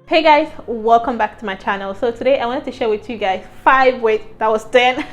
Hey guys, welcome back to my channel. So today I wanted to share with you guys 5 ways, that was 10,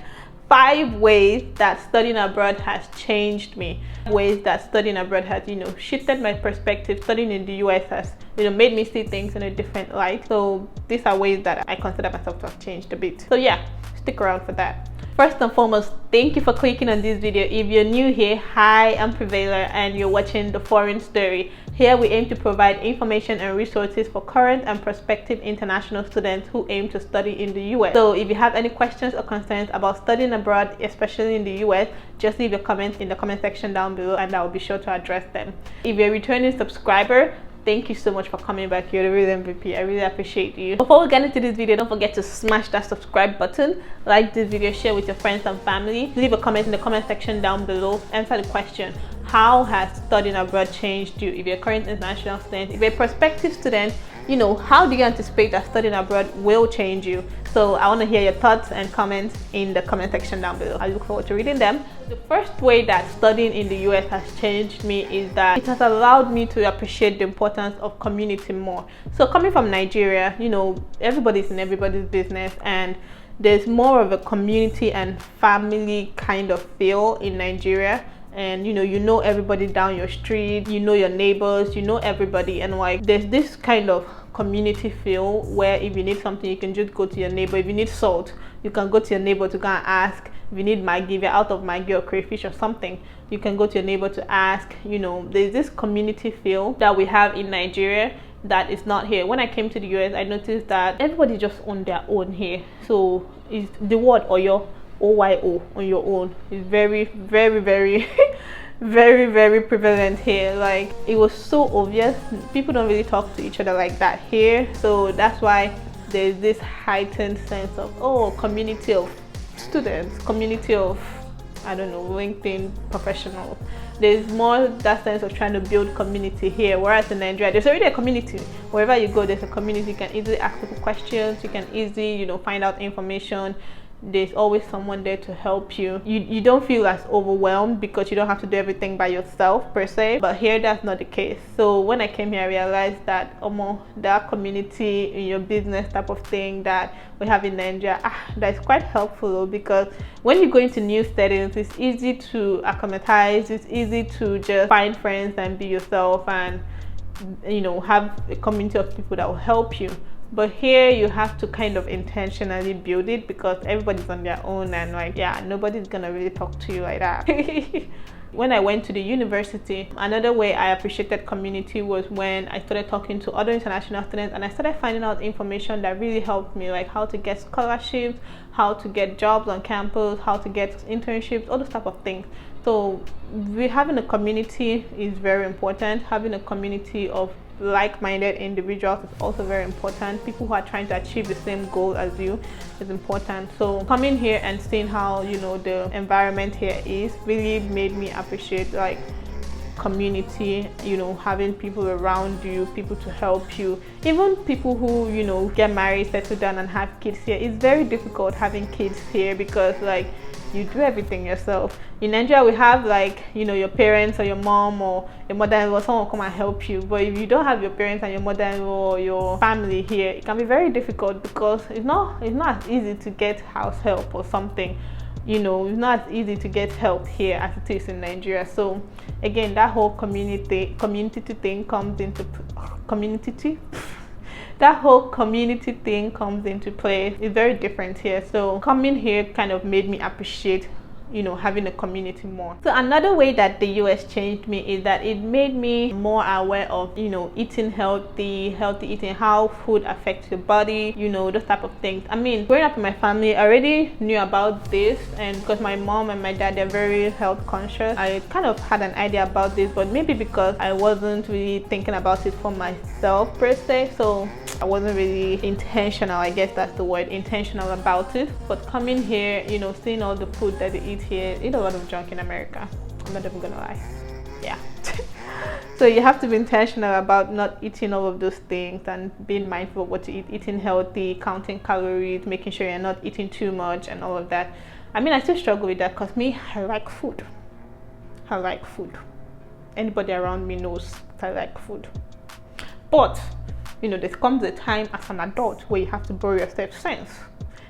5 ways that studying abroad has changed me. Ways that studying abroad has, shifted my perspective. Studying in the US has, made me see things in a different light. So these are ways that I consider myself to have changed a bit. So yeah, stick around for that. First and foremost, thank you for clicking on this video. If you're new here, hi, I'm Prevailor and you're watching The Foreign Story. Here we aim to provide information and resources for current and prospective international students who aim to study in the US. So if you have any questions or concerns about studying abroad, especially in the US, just leave your comments in the comment section down below and I will be sure to address them. If you're a returning subscriber, thank you so much for coming back. You're the real MVP. I really appreciate you. Before we get into this video, don't forget to smash that subscribe button, like this video, share with your friends and family, leave a comment in the comment section down below, answer the question: how has studying abroad changed you? If you're a current international student, if you're a prospective student, how do you anticipate that studying abroad will change you? So I want to hear your thoughts and comments in the comment section down below. I look forward to reading them. The first way that studying in the US has changed me is that it has allowed me to appreciate the importance of community more. So coming from Nigeria, everybody's in everybody's business, and there's more of a community and family kind of feel in Nigeria. And you know everybody down your street, your neighbors, everybody, and like there's this kind of community feel where if you need something, you can just go to your neighbor. If you need salt, you can go to your neighbor to go and ask. If you need Maggi, if you're out of Maggi or crayfish or something, you can go to your neighbor to ask. There's this community feel that we have in Nigeria that is not here. When I came to the US, I noticed that everybody just on their own here. So is the word Oyo, OYO, on your own, is very, very, very very, very prevalent here. Like, it was so obvious. People don't really talk to each other like that here. So that's why there's this heightened sense of community of students, community of, I don't know, LinkedIn professionals. There's more that sense of trying to build community here, whereas in Nigeria there's already a community. Wherever you go, there's a community. You can easily ask people questions, you can easily find out information. There's always someone there to help you. You don't feel as overwhelmed because you don't have to do everything by yourself per se. But here that's not the case. So when I came here, I realized that that community in your business type of thing that we have in Nigeria, that's quite helpful, because when you go into new settings, it's easy to acclimatize, it's easy to just find friends and be yourself and have a community of people that will help you. But here you have to kind of intentionally build it, because everybody's on their own and nobody's gonna really talk to you like that. When I went to the university, another way I appreciated community was when I started talking to other international students and I started finding out information that really helped me, like how to get scholarships, how to get jobs on campus, how to get internships, all those type of things. So having a community is very important. Having a community of like-minded individuals is also very important. People who are trying to achieve the same goal as you is important. So coming here and seeing how the environment here is really made me appreciate like community, having people around you, people to help you. Even people who get married, settle down and have kids here, it's very difficult having kids here because you do everything yourself. In Nigeria, we have your parents or your mom or your mother-in-law, someone will come and help you. But if you don't have your parents and your mother-in-law or your family here, it can be very difficult because it's not as easy to get house help or something. It's not as easy to get help here as it is in Nigeria. So again, that whole community thing comes into that whole community thing comes into play. It's very different here. So coming here kind of made me appreciate having a community more. So another way that the US changed me is that it made me more aware of eating healthy eating, how food affects your body, those type of things. I mean, growing up in my family, I already knew about this, and because my mom and my dad, they're very health conscious, I kind of had an idea about this, but maybe because I wasn't really thinking about it for myself per se, so I wasn't really intentional, I guess that's the word, intentional about it. But coming here, seeing all the food that they eat here, eat a lot of junk in America, I'm not even gonna lie. Yeah. So you have to be intentional about not eating all of those things and being mindful of what you eat, eating healthy, counting calories, making sure you're not eating too much and all of that. I mean, I still struggle with that because I like food. Anybody around me knows I like food. But you know, there comes a time as an adult where you have to borrow yourself sense.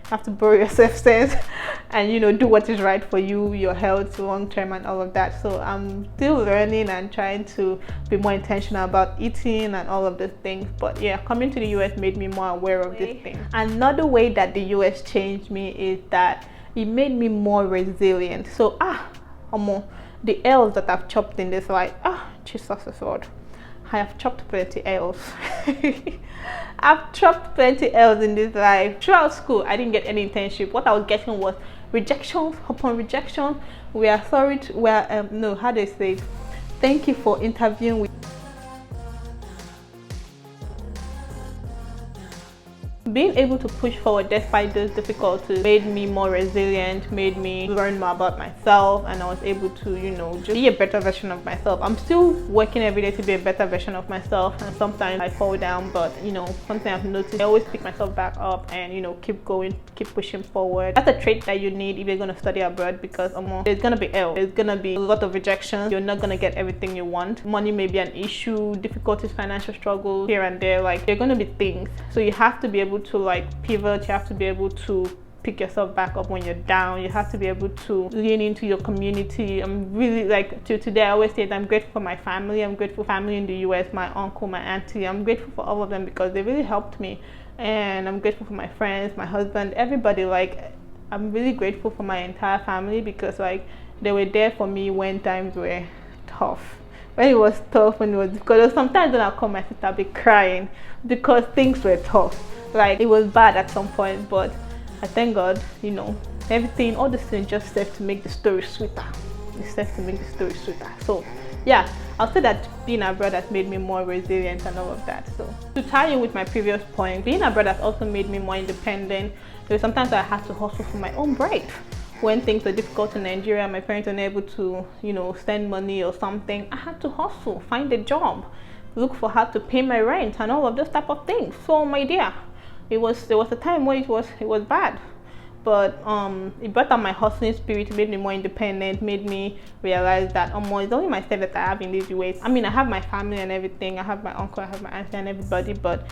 Have to borrow yourself sense and, you know, do what is right for you, your health, long term, and all of that. So I'm still learning and trying to be more intentional about eating and all of these things. But yeah, coming to the US made me more aware of this thing. Another way that the US changed me is that it made me more resilient. So the L's that I've chopped in this life, Jesus is Lord, I have chopped plenty L's. I've chopped plenty L's in this life. Throughout school, I didn't get any internship. What I was getting was rejections upon rejection. We are sorry to, no, how do I say it? Thank you for interviewing with. Being able to push forward despite those difficulties made me more resilient, made me learn more about myself, and I was able to, you know, just be a better version of myself. I'm still working every day to be a better version of myself, and sometimes I fall down, but, you know, something I've noticed, I always pick myself back up and, you know, keep going, keep pushing forward. That's a trait that you need if you're going to study abroad, because there's going to be there's going to be a lot of rejections. You're not going to get everything you want. Money may be an issue, difficulties, financial struggles here and there. Like, there are going to be things. So you have to be able to like pivot. You have to be able to pick yourself back up when you're down. You have to be able to lean into your community. I'm really, like, today I always say that I'm grateful for my family. I'm grateful for family in the US, my uncle, my auntie. I'm grateful for all of them because they really helped me. And I'm grateful for my friends, my husband, everybody. Like, I'm really grateful for my entire family because, like, they were there for me when times were tough. When it was tough, when it was difficult. Sometimes when I call my sister, I'll be crying because things were tough. Like, it was bad at some point, but I thank God, you know, everything, all this thing just served to make the story sweeter. It served to make the story sweeter. So yeah, I'll say that being abroad has made me more resilient and all of that. So to tie in with my previous point, being abroad has also made me more independent. There were sometimes I had to hustle for my own bread. When things were difficult in Nigeria, my parents were unable to, you know, send money or something, I had to hustle, find a job, look for how to pay my rent and all of those type of things. So my dear, there was a time where it was bad, but it brought out my hustling spirit. It made me more independent, made me realize that it's only myself that I have in these ways. I mean, I have my family and everything, I have my uncle, I have my auntie and everybody, but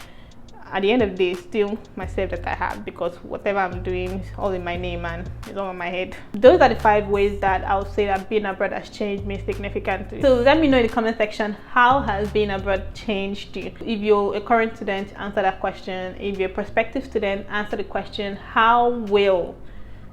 at the end of the day, it's still myself that I have, because whatever I'm doing is all in my name and it's all in my head. Those are the 5 ways that I would say that being abroad has changed me significantly. So let me know in the comment section, how has being abroad changed you? If you're a current student, answer that question. If you're a prospective student, answer the question, how will,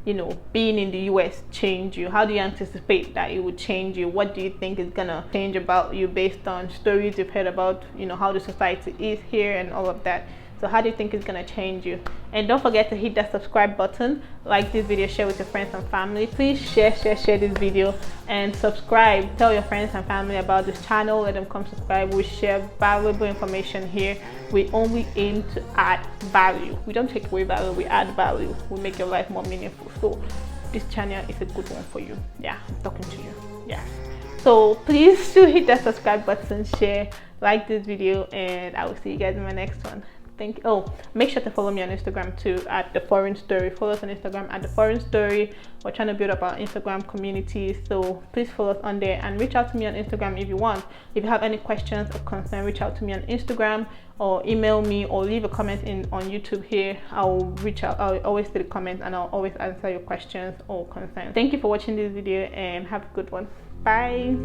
you know, being in the US change you? How do you anticipate that it would change you? What do you think is gonna change about you based on stories you've heard about, you know, how the society is here and all of that? So how do you think it's gonna change you? And don't forget to hit that subscribe button, like this video, share with your friends and family. Please share this video and subscribe. Tell your friends and family about this channel. Let them come subscribe. We share valuable information here. We only aim to add value. We don't take away value, we add value. We make your life more meaningful. So this channel is a good one for you. Yeah, I'm talking to you. Yeah. So please do hit that subscribe button, share, like this video, and I will see you guys in my next one. Make sure to follow me on Instagram too, at The Foreign Story. Follow us on Instagram at The Foreign Story. We're trying to build up our Instagram community, so please follow us on there and reach out to me on Instagram if you want. If you have any questions or concern, reach out to me on Instagram or email me or leave a comment on YouTube here. I'll reach out. I'll always see the comments and I'll always answer your questions or concerns. Thank you for watching this video and have a good one. Bye.